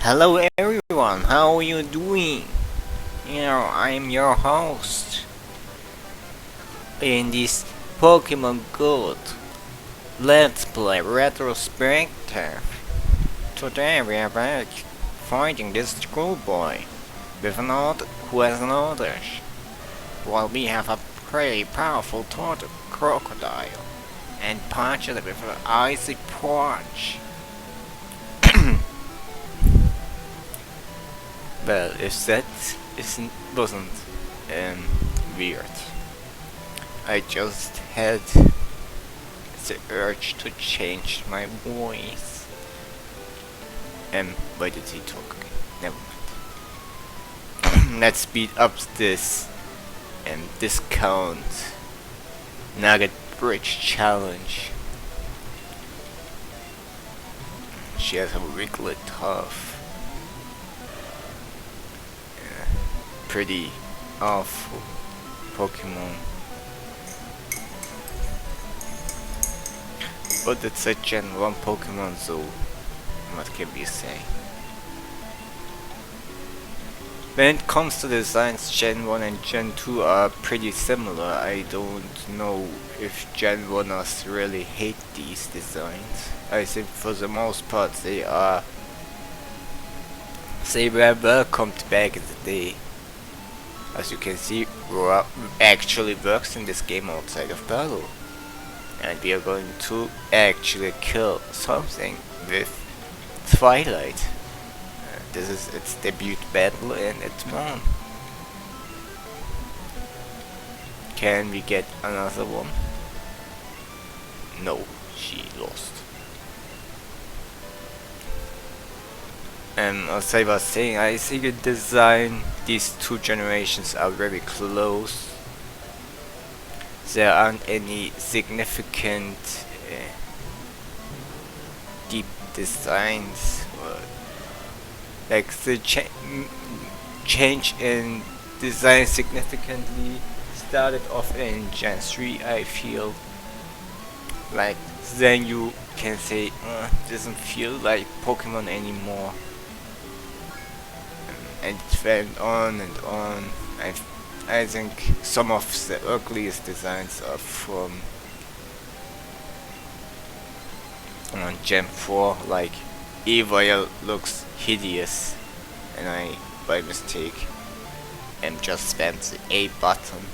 Hello everyone, how are you doing? I'm your host in this Pokemon Go. Let's play Retrospective. Today we are back fighting this schoolboy with an order who has an order, while we have a pretty powerful turtle crocodile and punch it with an icy punch. Well, if that wasn't weird, I just had the urge to change my voice. Why did he talk again? Never mind. Let's speed up this discount Nugget Bridge challenge. She has a Wigglytuff. Pretty awful Pokemon, but it's a Gen 1 Pokemon, so what can we say? When it comes to designs, Gen 1 and Gen 2 are pretty similar. I don't know if Gen 1ers really hate these designs. I think for the most part they were welcomed back in the day. As you can see, Roar actually works in this game outside of battle. And we are going to actually kill something with Twilight. This is its debut battle and it's won. Can we get another one? No, she lost. As I was saying, I think in design these two generations are very close. There aren't any significant deep designs. Like the change in design significantly started off in Gen 3, I feel. Like then you can say doesn't feel like Pokemon anymore. And it went on and on. I think some of the ugliest designs are from Gen 4, like Evil looks hideous, and I, by mistake, just spammed the A button,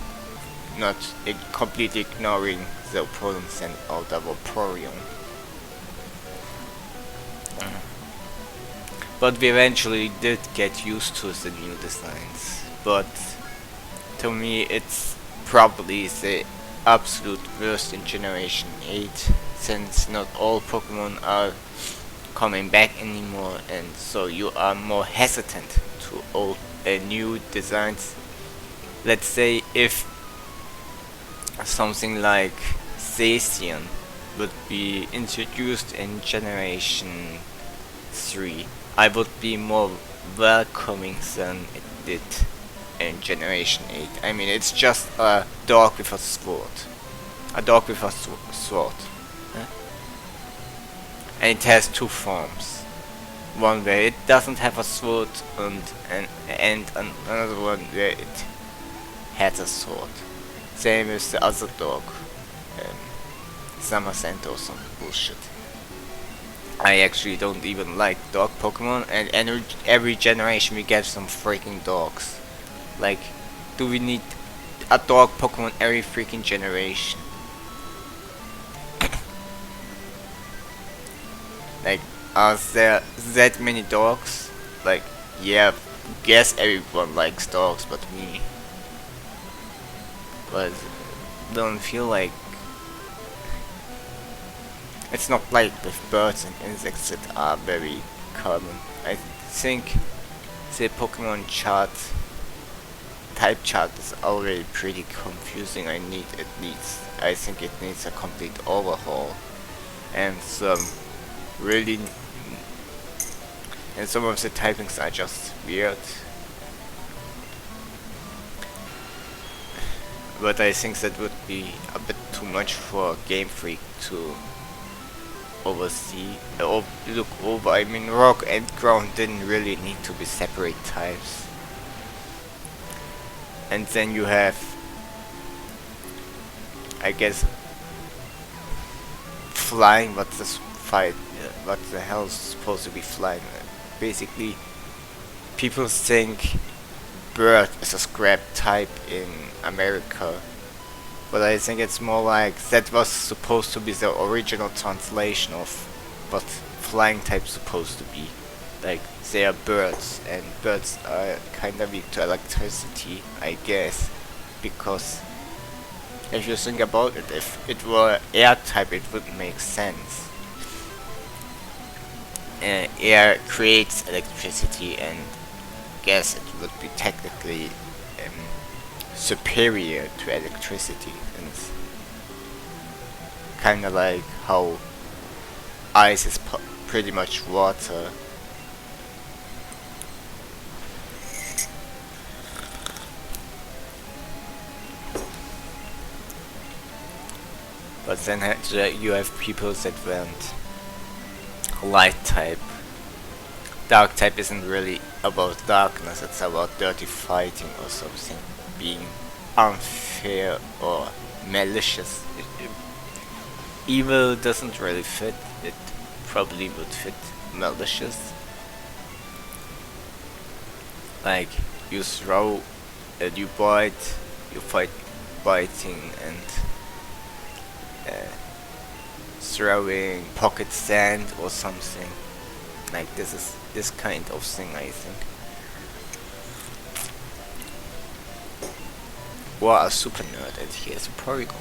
not completely ignoring the opponents and out of Vaporeon. But we eventually did get used to the new designs. But to me it's probably the absolute worst in Generation 8, since not all Pokemon are coming back anymore, and so you are more hesitant to new designs. Let's say if something like Zacian would be introduced in Generation 3, I would be more welcoming than it did in Generation 8. I mean, it's just a dog with a sword. A dog with a sword. Huh? And it has two forms. One where it doesn't have a sword and another one where it has a sword. Same as the other dog. Summer Center or some bullshit. I actually don't even like dog Pokemon, and every generation we get some freaking dogs. Like, do we need a dog Pokemon every freaking generation? Like, are there that many dogs? Like, yeah, guess everyone likes dogs but me. But don't feel like it's not like with birds and insects that are very common. I think the Pokemon chart, type chart, is already pretty confusing. I think it needs a complete overhaul, and some of the typings are just weird. But I think that would be a bit too much for Game Freak to look over. I mean, rock and ground didn't really need to be separate types. And then you have, I guess, flying. What's this fight? What the hell is supposed to be flying? Basically, people think bird is a scrap type in America, but I think it's more like that was supposed to be the original translation of what flying type's supposed to be. Like, they are birds, and birds are kinda weak to electricity, I guess, because if you think about it, if it were air type, it would make sense. Air creates electricity, and guess it would be technically superior to electricity, and kinda like how ice is pretty much water. But then you have people that went light type. Dark type isn't really about darkness, it's about dirty fighting or something, being unfair or malicious. Evil doesn't really fit, it probably would fit malicious. Like, you throw, you bite, you fight biting, and throwing pocket sand or something. Like, this is this kind of thing, I think. Wow, a super nerd, and he has a polygon.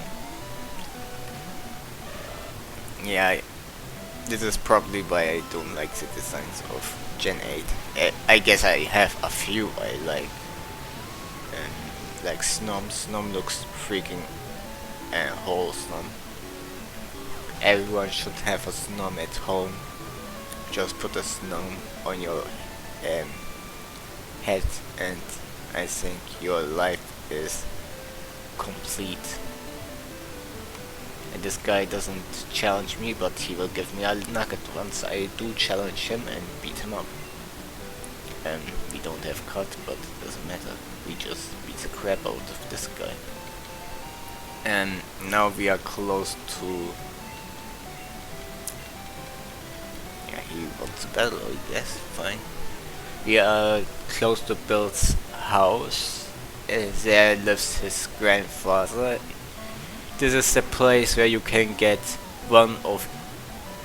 Yeah, this is probably why I don't like the designs of Gen 8. I guess I have a few I like. Like Snom. Snom looks freaking wholesome. Everyone should have a Snom at home. Just put a Snom on your head, and I think your life is complete. And this guy doesn't challenge me, but he will give me a nugget once I do challenge him and beat him up. And we don't have cut, but it doesn't matter. We just beat the crap out of this guy. And now we are close to... Yeah, he wants to battle, I guess, fine. We are close to Bill's house. There lives his grandfather. This is the place where you can get one of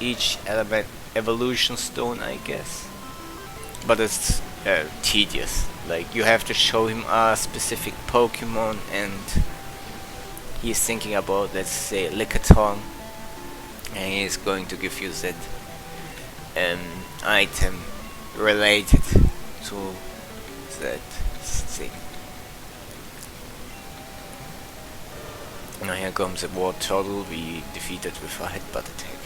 each element evolution stone, I guess. But it's tedious. Like, you have to show him a specific Pokemon, and he's thinking about, let's say, Lickitung, and he's going to give you that item related to that thing. Now here comes a war turtle we defeated with a headbutt attack.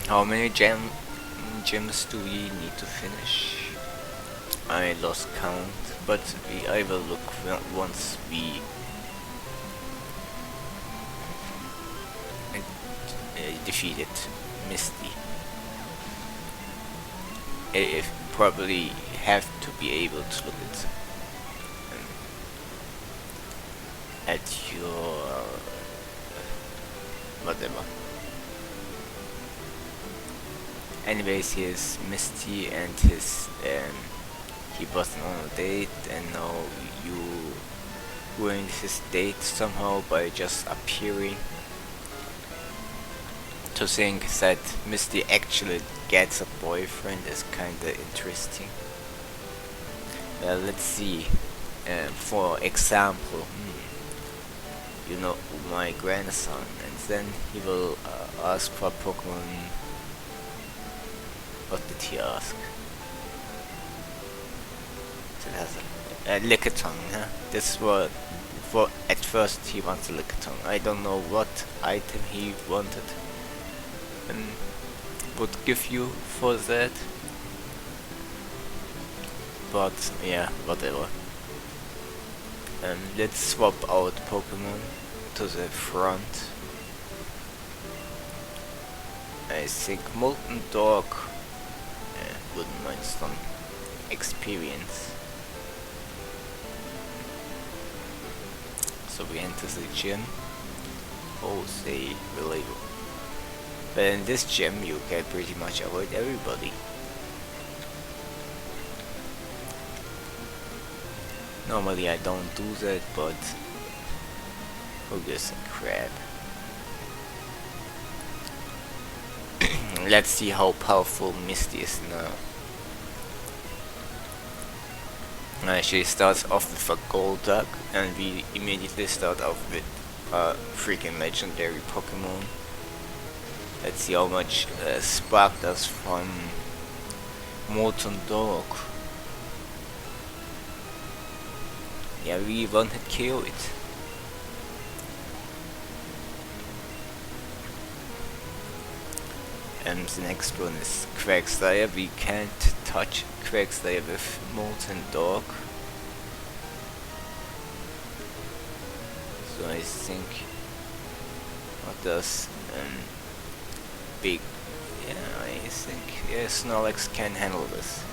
How many gems do we need to finish? I lost count, but I will look once we defeated Misty. If probably have to be able to look at your whatever. Anyways, here's Misty, and his he wasn't on a date, and now you ruined his date somehow by just appearing. To think that Misty actually gets a boyfriend is kinda interesting. Well, let's see. For example, you know, my grandson, and then he will ask for Pokemon. What did he ask? It has a Lickitung, huh? This was for at first he wants a Lickitung. I don't know what item he wanted and would give you for that. But yeah, whatever. Let's swap out Pokemon. to the front. I think Molten Dog wouldn't mind some experience. So we enter the gym. Oh, say really. But in this gym you can pretty much avoid everybody. Normally I don't do that, but who gives a crap? Let's see how powerful Misty is now. She starts off with a gold duck, and we immediately start off with a freaking legendary Pokemon. Let's see how much Spark does from Molten Dog. Yeah, we one-hit KO it. And the next one is Quagsire. We can't touch Quagsire with Molten Dog. So I think what does big, yeah, I think Snorlax can handle this.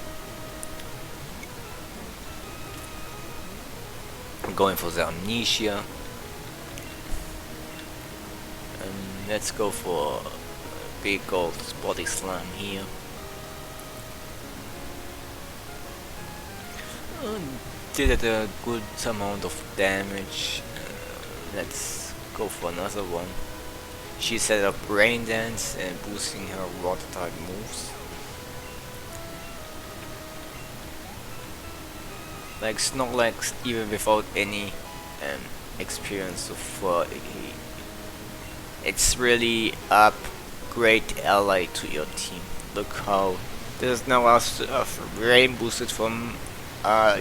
I'm going for the Amnesia. Let's go for big gold body slam here. Did a good amount of damage. Let's go for another one. She set up Rain Dance and boosting her water type moves. Like Snorlax, even without any experience so far, it's really a great ally to your team. Look how there's now a rain boosted from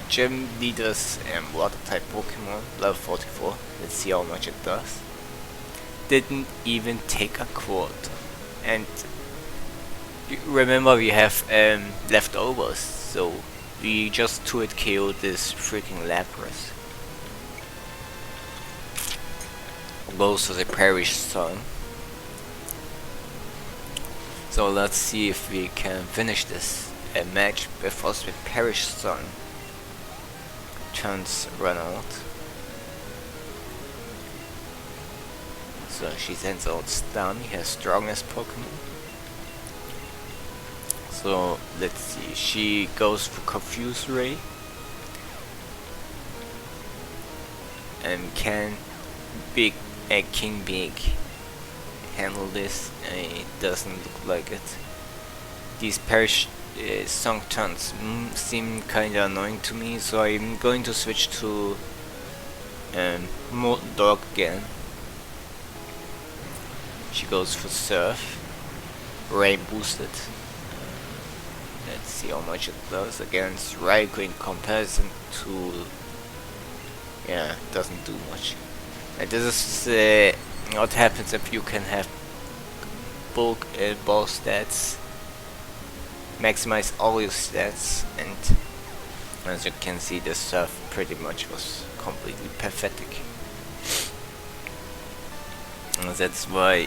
gym leaders and water type Pokemon, level 44. Let's see how much it does. Didn't even take a quarter. And remember, we have leftovers, so we just 2-hit KO'd this freaking Lapras. Goes to the Parish Sun. So let's see if we can finish this match before the Parish Sun turns run out. So she sends out Stami, her strongest Pokemon. So let's see, she goes for Confuse Ray. And can King Big handle this? It doesn't look like it. These Parish song turns seem kinda annoying to me, so I'm going to switch to Molten Dog again. She goes for Surf. Rain boosted. Let's see how much it does against Raikou in comparison to... yeah, doesn't do much. And this is what happens if you can have bulk ball stats. Maximize all your stats, and as you can see, the Surf pretty much was completely pathetic. And that's why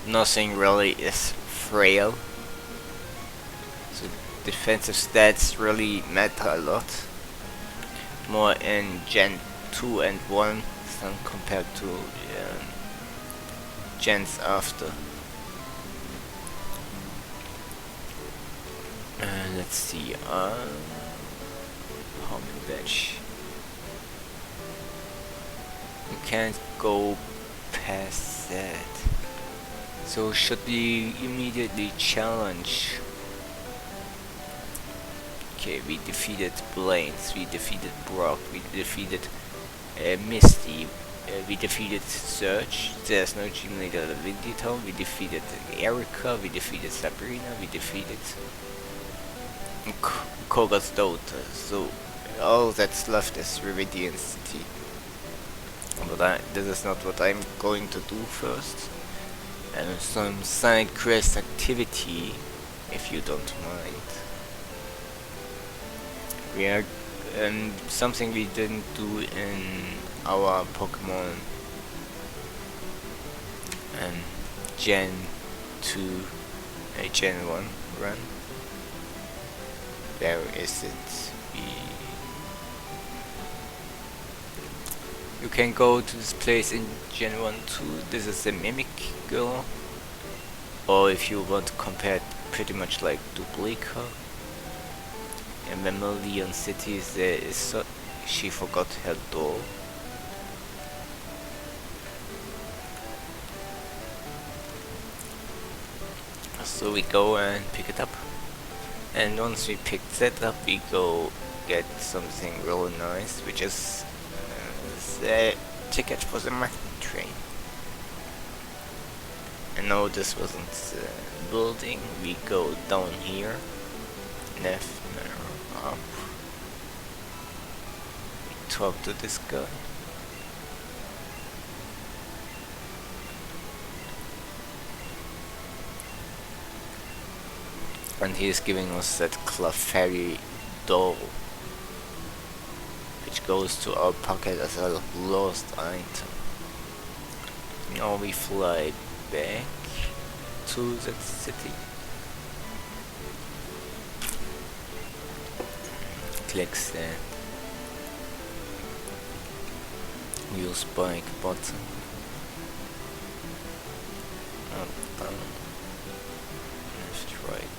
nothing really is frail. So defensive stats really matter a lot. More in Gen 2 and 1 than compared to gens after. Let's see, Pumpkin Bench. We can't go past that. So should we immediately challenge? Okay, we defeated Blaines, we defeated Brock, we defeated Misty, we defeated Surge, there's no gym leader at Windytown, we defeated Erica, we defeated Sabrina, we defeated Koga's daughter, so all that's left is Viridian City. But this is not what I'm going to do first. And some side quest activity, if you don't mind. We are something we didn't do in our Pokemon Gen 2, Gen 1 run. Where is it? You can go to this place in Gen 1 2. This is the Mimic Girl. Or if you want to compare it pretty much like Duplica. In Mammalian City there is she forgot her doll. So we go and pick it up. And once we pick that up we go get something really nice, which is the ticket for the magnet train. And no, this wasn't the building. We go down here, left, up. We talk to this guy. And he is giving us that Clefairy doll, which goes to our pocket as a lost item. Now we fly back to that city. Click that use bike button. Up, down, left, right.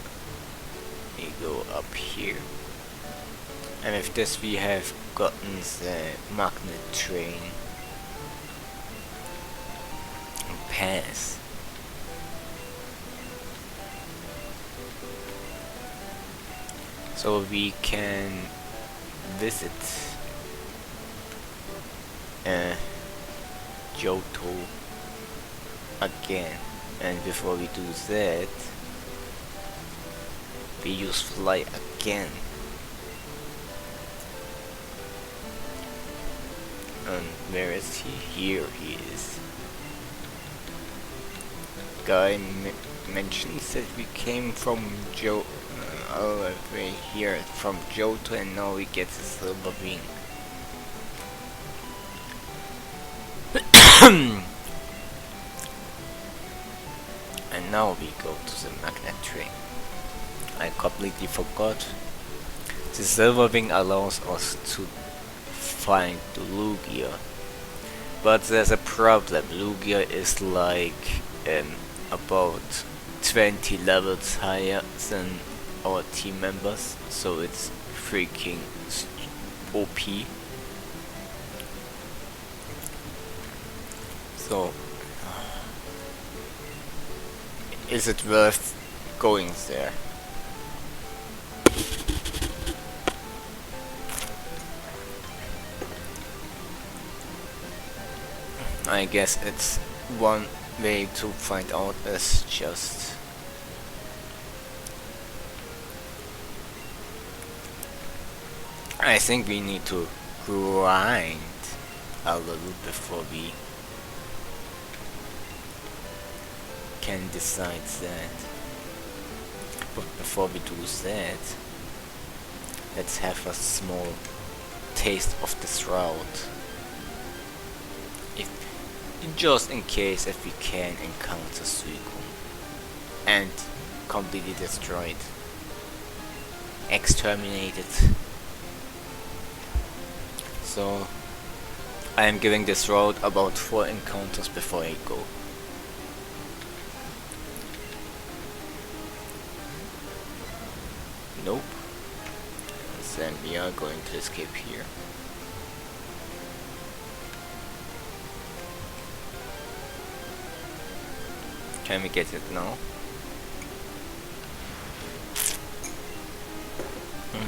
We go up here. And with this we have gotten the magnet train pass. So we can visit Johto again, and before we do that we use fly again. And where is he? Here he is. Guy mentions that we came from all the way here from Johto, and now we get the silver wing. And now we go to the magnet train. I completely forgot. The silver wing allows us to find the Lugia, but there's a problem. Lugia is like about 20 levels higher than our team members, so it's freaking OP. So is it worth going there? I guess it's one way to find out is just I think we need to grind a little before we can decide that. But before we do that, let's have a small taste of this route. Just in case if we can encounter Suicune and completely destroyed, exterminated. So I am giving this road about 4 encounters before I go. Nope. Then we are going to escape here. Can we get it now?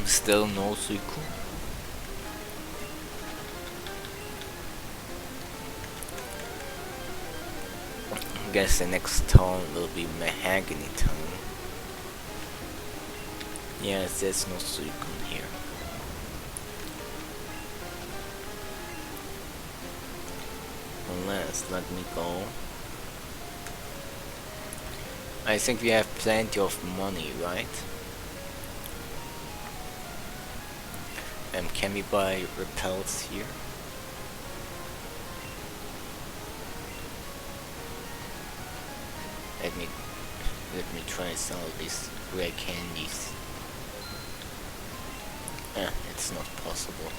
Still no Suicune. I guess the next town will be Mahogany Town. Yes, there's no Suicune here. Unless, let me go. I think we have plenty of money, right? Can we buy repels here? Let me try some of these rare candies. It's not possible.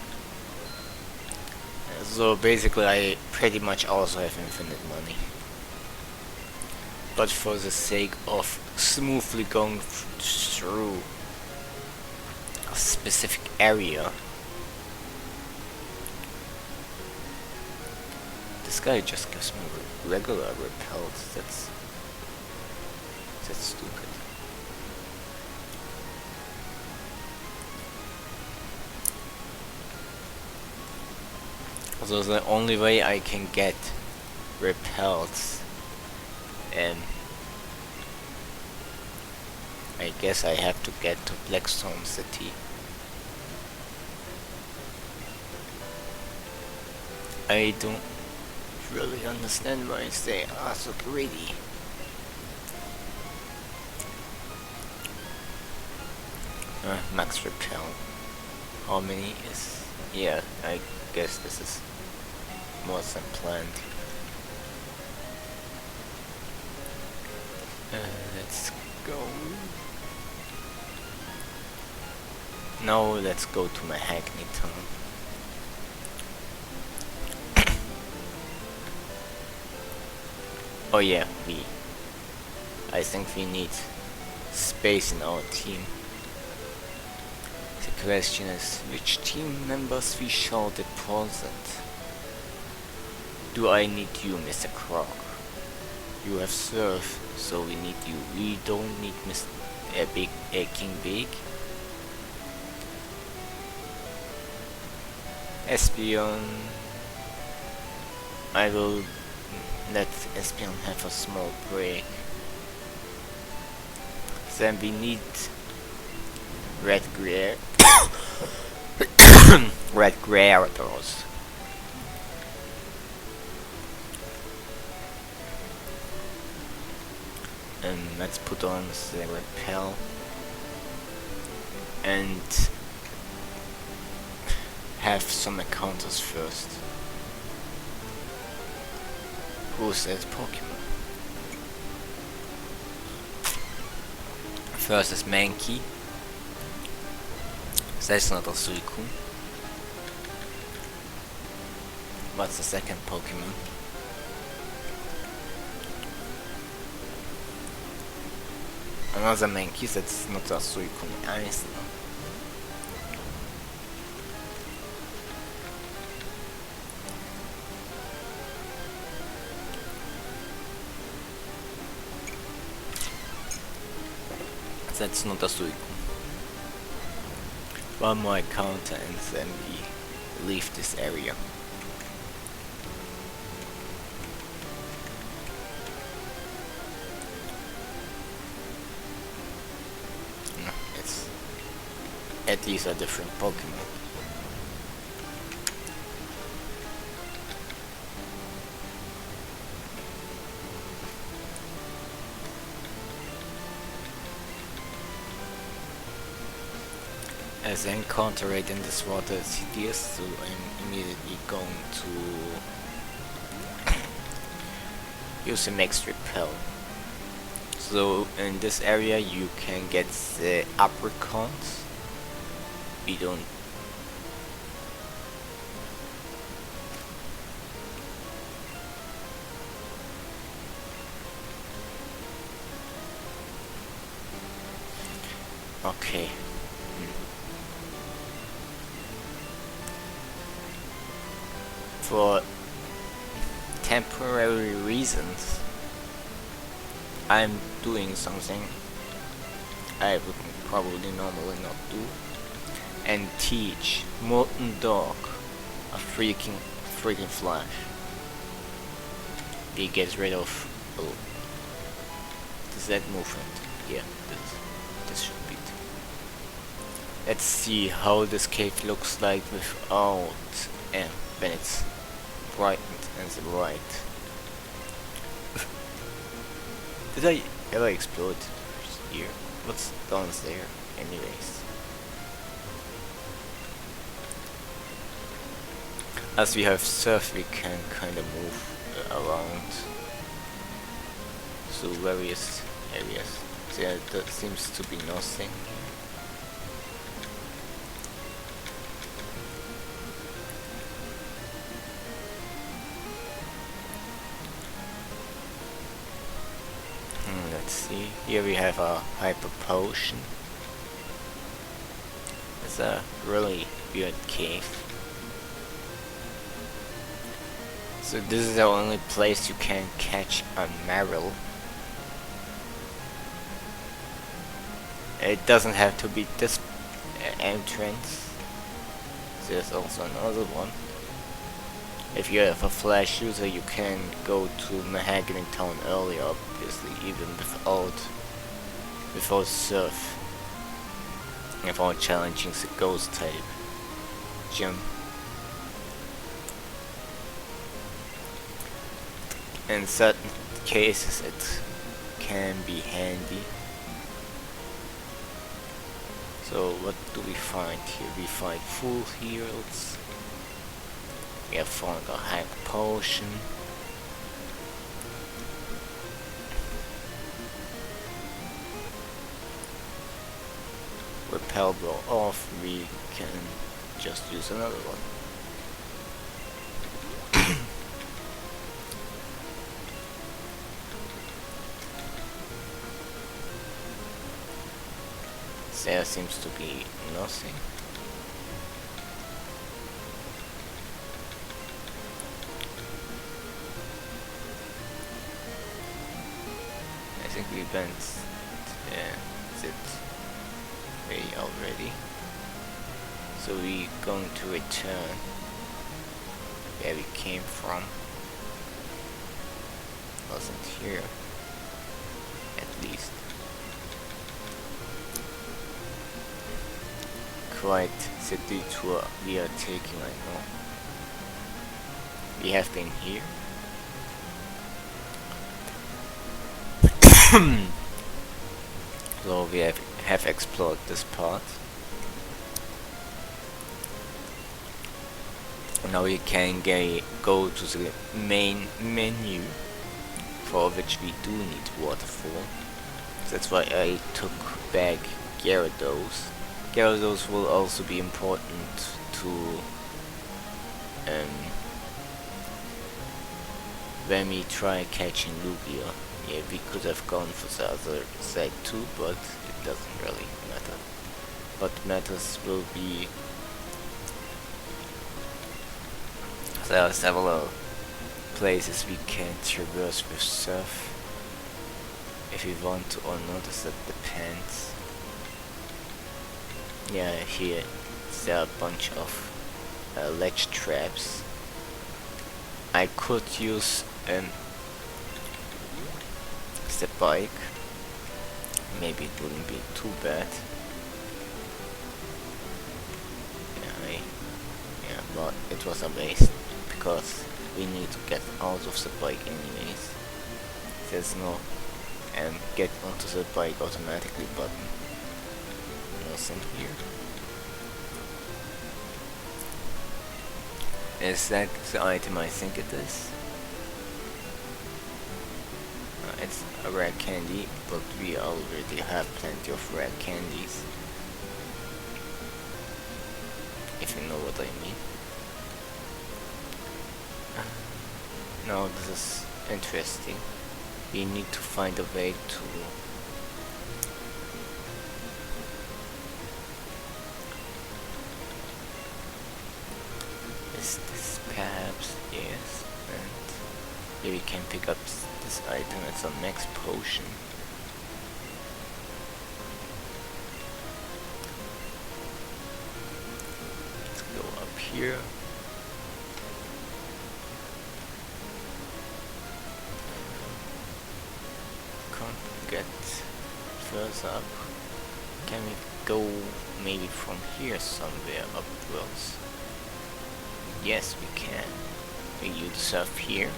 So basically I pretty much also have infinite money. But for the sake of smoothly going through a specific area, this guy just gives me regular repels. That's stupid. So the only way I can get repels, and I guess I have to get to Blackstone City. I don't really understand why they are so greedy. Max repel. How many is... Yeah, I guess this is more than planned. Let's go. Now let's go to my Hackney town. Oh yeah, I think we need space in our team. The question is, which team members we shall deposit? Do I need you, Mr. Croc? You have served, so we need you. We don't need Mr. King Big. Espeon. I will let Espeon have a small break. Then we need Red Gyarados. And let's put on the repel and have some encounters first. Who's that Pokemon? First is Mankey. That's not a Suicune. What's the second Pokemon? Another Mankey. That's not a Suicune. Ice. That's not a Suicune. One more encounter and then we leave this area. No, it's at least a different Pokemon. As the encounter rate in this water is hideous, so I'm immediately going to use a max repel. So in this area you can get the apricots. We don't. Okay. For temporary reasons, I'm doing something I would probably normally not do, and teach Molten Dog a freaking flash. He gets rid of. Oh, does that movement? Yeah, this should be it. Let's see how this cave looks like without when it's brightened and the right. Did I ever explode here? What's down there anyways? As we have surf, we can kind of move around to various areas. There seems to be nothing. Let's see. Here we have a hyper potion. It's a really weird cave. So this is the only place you can catch a Marill. It doesn't have to be this entrance. There's also another one. If you have a flash user, you can go to Mahogany Town earlier, obviously, even without surf. Without challenging the ghost type gym. In certain cases it can be handy. So what do we find here? We find full heals. We have found a hyper potion. Repel blow off, we can just use another one. There seems to be nothing. I think we went that way already. So we're going to return where we came from. Wasn't here, at least. Quite the detour we are taking right now. We have been here. So we have explored this part. Now we can go to the main menu, for which we do need waterfall. That's why I took back Gyarados. Gyarados will also be important to when we try catching Lugia. Yeah, we could have gone for the other side too, but it doesn't really matter. What matters will be there are several places we can traverse with surf if we want to or not, that depends. Yeah, here there are a bunch of ledge traps. I could use the bike. Maybe it wouldn't be too bad. Yeah, but it was a waste because we need to get out of the bike anyways. There's no get onto the bike automatically button. Nothing here. Is that the item I think it is? It's a rare candy, but we already have plenty of rare candies. If you know what I mean. Now this is interesting. We need to find a way to is this perhaps? Yes, and here we can pick up this item. It's a max potion. Let's go up here. Can't get further up. Can we go maybe from here somewhere upwards? Yes, we can. We use surf here.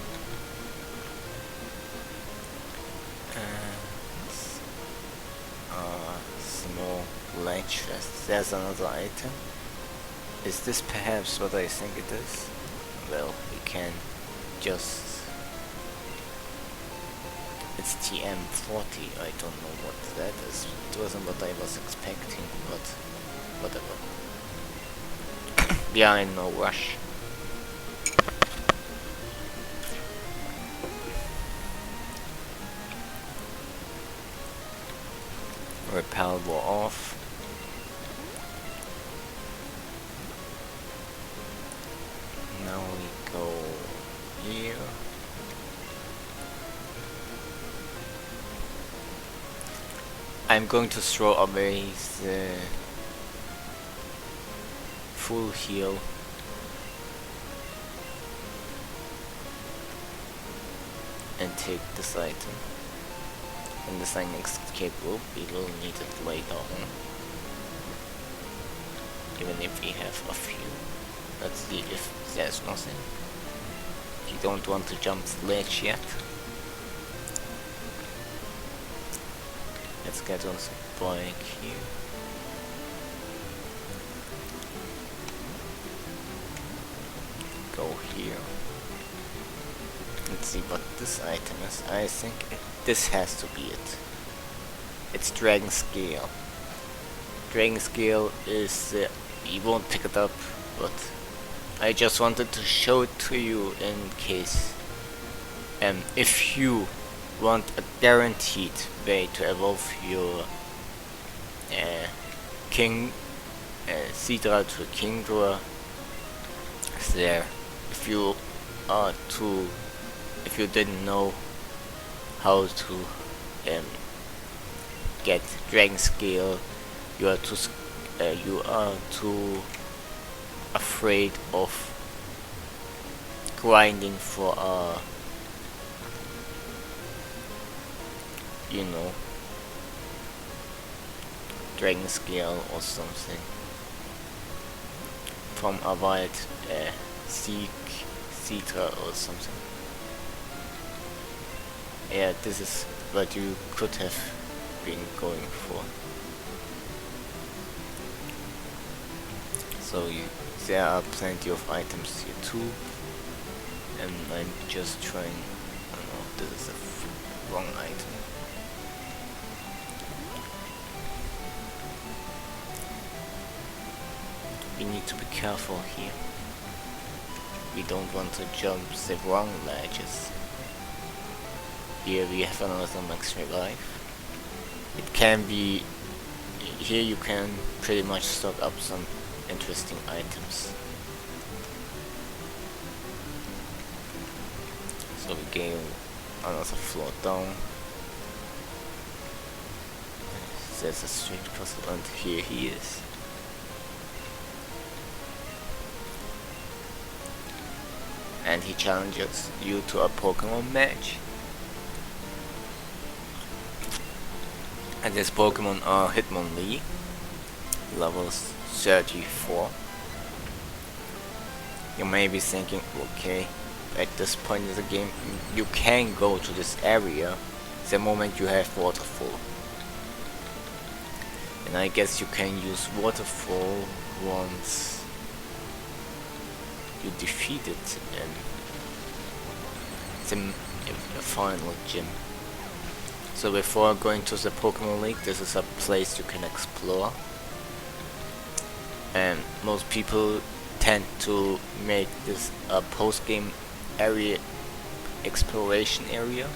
And small ledge. There's another item. Is this perhaps what I think it is? well. We can just... It's TM40, I don't know what that is. It wasn't what I was expecting, but whatever. We are in no rush. Repel war off. Now we go here. I'm going to throw away the full heal. And take this item. And the sign escape rope, we will need it later on. Even if we have a few. Let's see if there's nothing. You don't want to jump the ledge yet. Let's get on the bike here. Go here. Let's see what this item is. I think this has to be it. It's Dragon Scale. Dragon Scale is... you won't pick it up, but I just wanted to show it to you in case. If you want a guaranteed way to evolve your King Sidra to Kingdra, there. If you didn't know how to get Dragon Scale, you are too afraid of grinding for you know, Dragon Scale or something from a wild Sidra or something. Yeah, this is what you could have been going for. So there are plenty of items here too, and I'm just trying. Oh no, this is a wrong item. We need to be careful here. We don't want to jump the wrong ledges. Here we have another max revive. It can be... here you can pretty much stock up some interesting items. So we gain another floor down. There's a strange puzzle, and here he is. And he challenges you to a Pokemon match. And this Pokemon are Hitmonlee, level 34. You may be thinking, okay, at this point in the game, you can go to this area the moment you have Waterfall. And I guess you can use Waterfall once you defeat it in the final gym. So before going to the Pokemon League, this is a place you can explore. And most people tend to make this a post-game area, exploration area.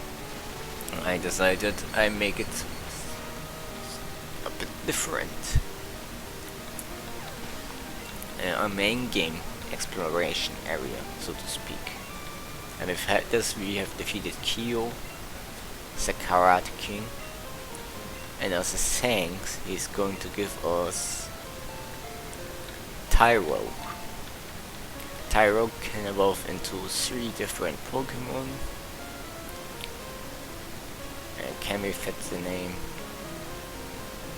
And I decided I make it a bit different. A main game exploration area, so to speak. And with this we have defeated Kyo, the Karate King, and as a thanks he's going to give us Tyrogue. Tyrogue can evolve into 3 different Pokemon. And can we fit the name?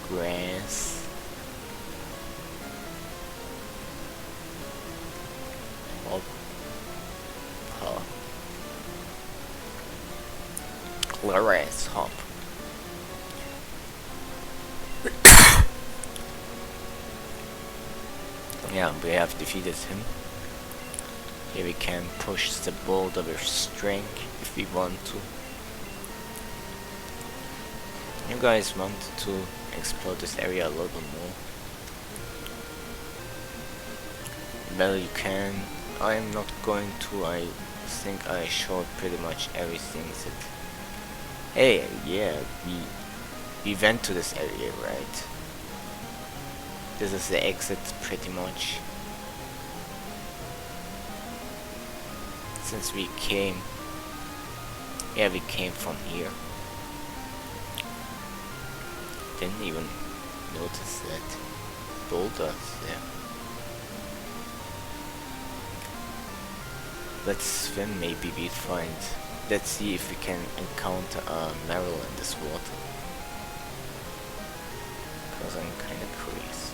Grass. Grasshopper. Yeah, we have defeated him. Here we can push the boulder with strength if we want to. You guys want to explore this area a little more? Well, you can. I'm not going to. I think I showed pretty much everything that... Hey, yeah, we went to this area, right? This is the exit, pretty much. Since we came... Yeah, we came from here. Didn't even notice that. Boulders, yeah. Let's swim, maybe we'd find... Let's see if we can encounter a Marill in this water. Because I'm kinda curious.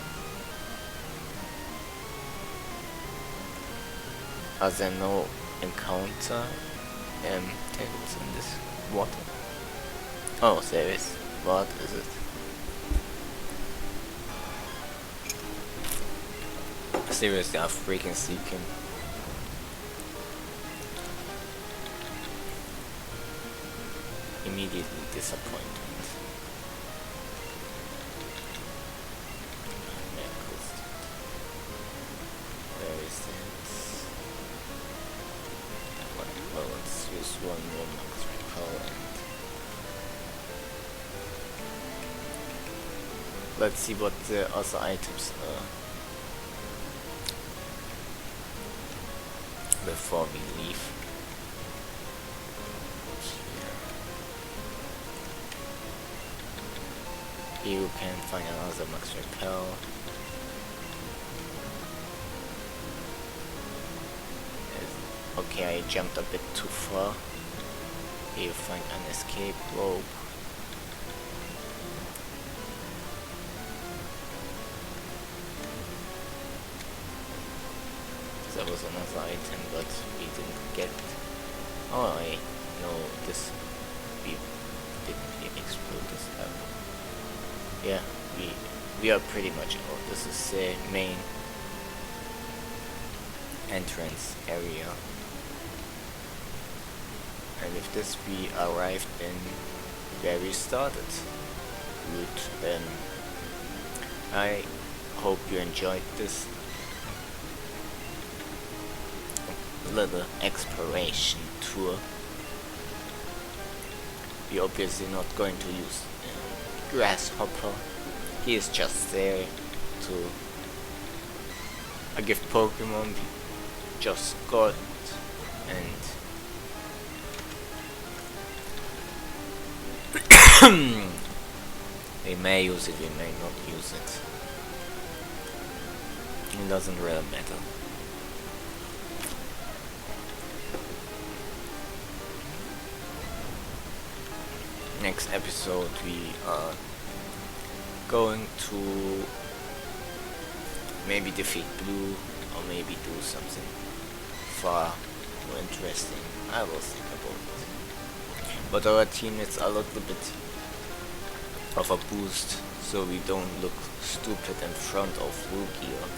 Are there no encounter tables in this water? Oh, there is. What is it? Seriously, I'm freaking seeking. Immediately disappointment. Where is it? Well, let's use one more max repel and let's see what the other items are before we leave. You can find another max repel. Okay, I jumped a bit too far. Here you find an escape rope. There was another item, but we didn't get it. Oh, I know this. We didn't explore this ever. Yeah, we are pretty much out. This is the main entrance area. And with this we arrived in where we started. Good. I hope you enjoyed this little exploration tour. We're obviously not going to use Grasshopper. He is just there to a gift Pokemon we just got, and we may use it, we may not use it. It doesn't really matter. Next episode we are going to maybe defeat Blue, or maybe do something far more interesting. I will think about it. But our teammates are a little bit of a boost, so we don't look stupid in front of Lugia.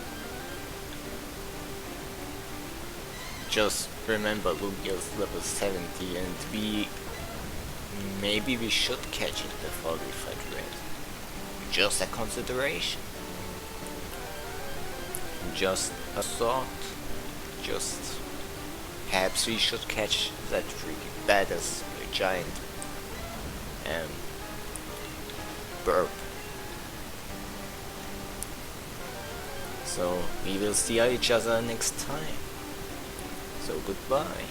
Just remember Lugia's level 70, and maybe we should catch it before we fight Red. Just a consideration. Just a thought. Just perhaps we should catch that freaking badass giant burp. So we will see each other next time. So goodbye.